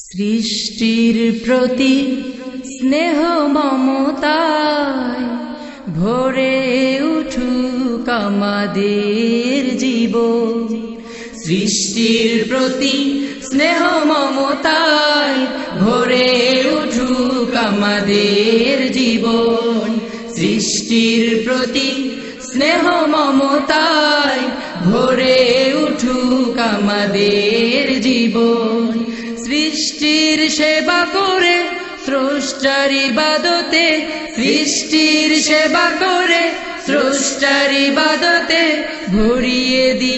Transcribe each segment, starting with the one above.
সৃষ্টির প্রতি স্নেহ মমতায় ভরে উঠুক আমাদের জীবন। সৃষ্টির প্রতি স্নেহ মমতায় ভরে উঠুক আমাদের জীবন। সৃষ্টির প্রতি স্নেহ মমতায় ভরে উঠুক আমাদের জীবন। সৃষ্টির সেবা করে স্রষ্টার ইবাদতে, সৃষ্টির সেবা করে স্রষ্টার ইবাদতে ভরিয়ে দি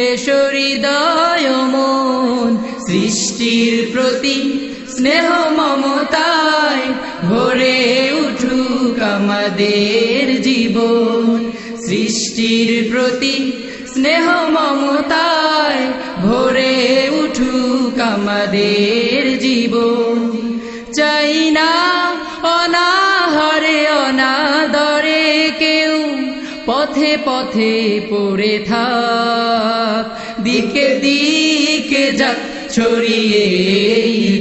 এসো হৃদয় মন। সৃষ্টির প্রতি স্নেহ মমতায় ভরে উঠুক আমাদের জীবন। সৃষ্টির প্রতি স্নেহ মমতায় ভরে উঠুক আমাদের জীবন। চাই না অনাহারে অনাদরে কেউ পথে পথে পড়ে থাক। দিকে দিকে যাক ছড়িয়ে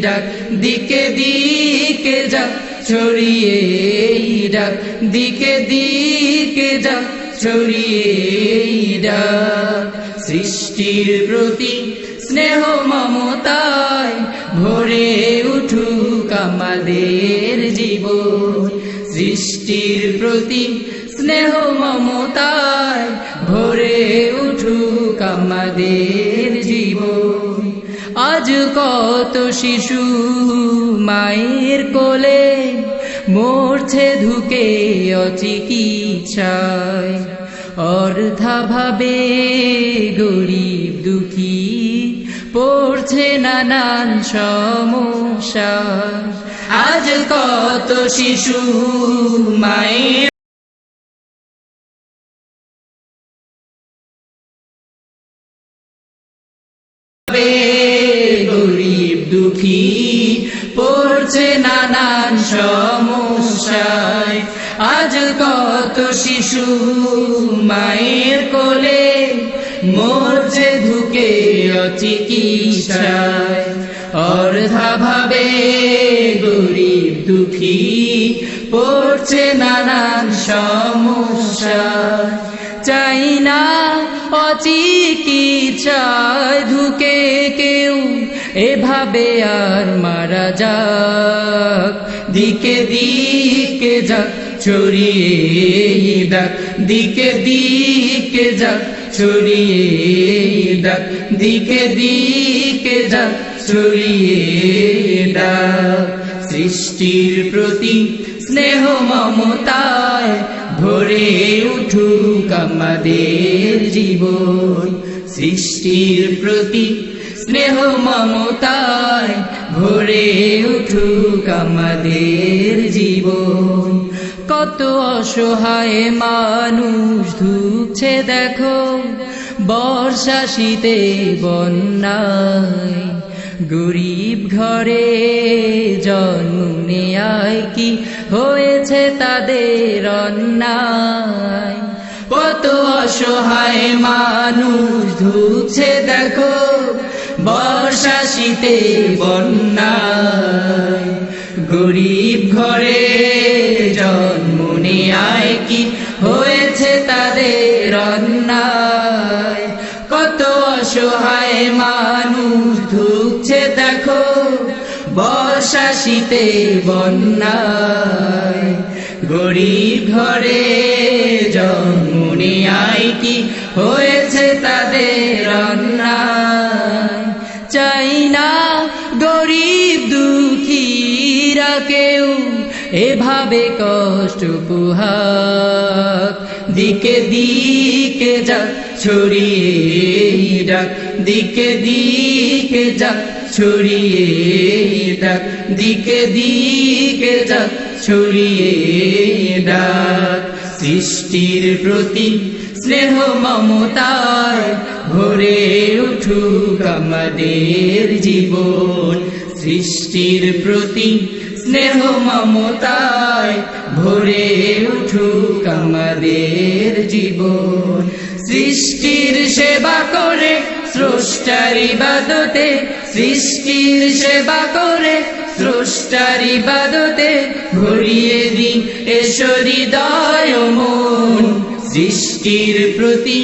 ডাক, দিকে দিকে যাক ছড়িয়ে ডাক, দিকে দিকে যাক ছড়িয়ে ডাক। সৃষ্টির প্রতি স্নেহ মমতায় ভরে উঠুক আমাদের জীবন। সৃষ্টির প্রতি স্নেহ মমতায় ভরে উঠুক আমাদের জীবন। আজ কত শিশু মায়ের কোলে মরছে ধুকে অচিকিৎসায়। অর্থাভাবে গরিব দুঃখী পড়ছে নানান সমস্যা। আজ কত শিশু মায়ের গরিব দুঃখী পড়ছে নানান সমস্যায়। আজ কত শিশু মায়ের কোলে মরছে ধুকে অচিকিৎসায়। অর্ধাভাবে গরিব দুঃখী পড়ছে নানান সমস্যায়। চাই না অচিকিৎসায় ধুকে কেউ এভাবে আর মারা যাক। দিকে দিকে যাক ছড়িয়ে ডাক, দিকে দিকে যাক ছড়িয়ে ডাক, দিকে দিকে যাক ছড়িয়ে ডাক। সৃষ্টির প্রতি স্নেহ মমতায় ভরে উঠুক আমাদের জীবন। সৃষ্টির প্রতি স্নেহ মমতায় ভরে উঠুক আমাদের জীবন। কত অসহায় মানুষ ধুকছে দেখো বর্ষা শীতে বন্যায়। গরিব ঘরে জন্ম নেয়ায় কি হয়েছে তাদের অন্যায়। কত অসহায় মানুষ ধুকছে দেখো বর্ষা শীতে বন্যায়। গরিব ঘরে জন্ম নেয়ায় কি হয়েছে তাদের অন্যায়। কত অসহায় মানুষ ধুকছে দেখো বর্ষা শীতে বন্যায়। গরিব ঘরে জন্ম নেয়ায় কি হয়েছে তাদের অন্যায়। চাই না গরিব দুঃখীরা কেউ এভাবে কষ্ট পোহাক। দিকে দিকে যাক ছড়িয়ে ডাক, দিকে দিকে যাক ছড়িয়ে ডাক, দিকে দিকে যাক ছড়িয়ে ডাক। সৃষ্টির প্রতি স্নেহ মমতায় ভরে উঠুক আমাদের জীবন। সৃষ্টির প্রতি স্নেহ মমতায় ভরে উঠুক আমাদের জীবন। সৃষ্টির সেবা করে স্রষ্টার ইবাদতে সৃষ্টির সেবা করে স্রষ্টার ইবাদতে ভরিয়ে দিন এসো হৃদয় ও মন সৃষ্টির প্রতি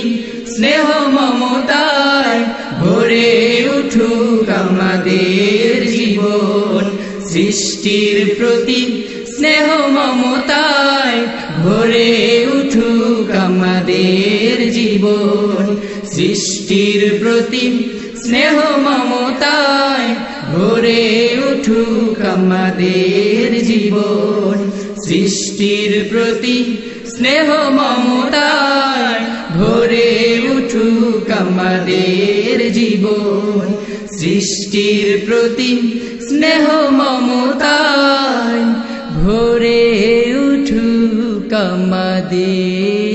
স্নেহ মমতায় ভরে উঠুক আমাদের জীবন সৃষ্টির প্রতি স্নেহ মমতায় ভরে উঠুক আমাদের জীবন সৃষ্টির প্রতি স্নেহ মমতায় ভরে উঠুক আমাদের জীবন সৃষ্টির প্রতি স্নেহ মমতায় ভরে উঠুক আমাদের জীবন সৃষ্টির প্রতি স্নেহ মমতায় ভরে উঠুক আমাদের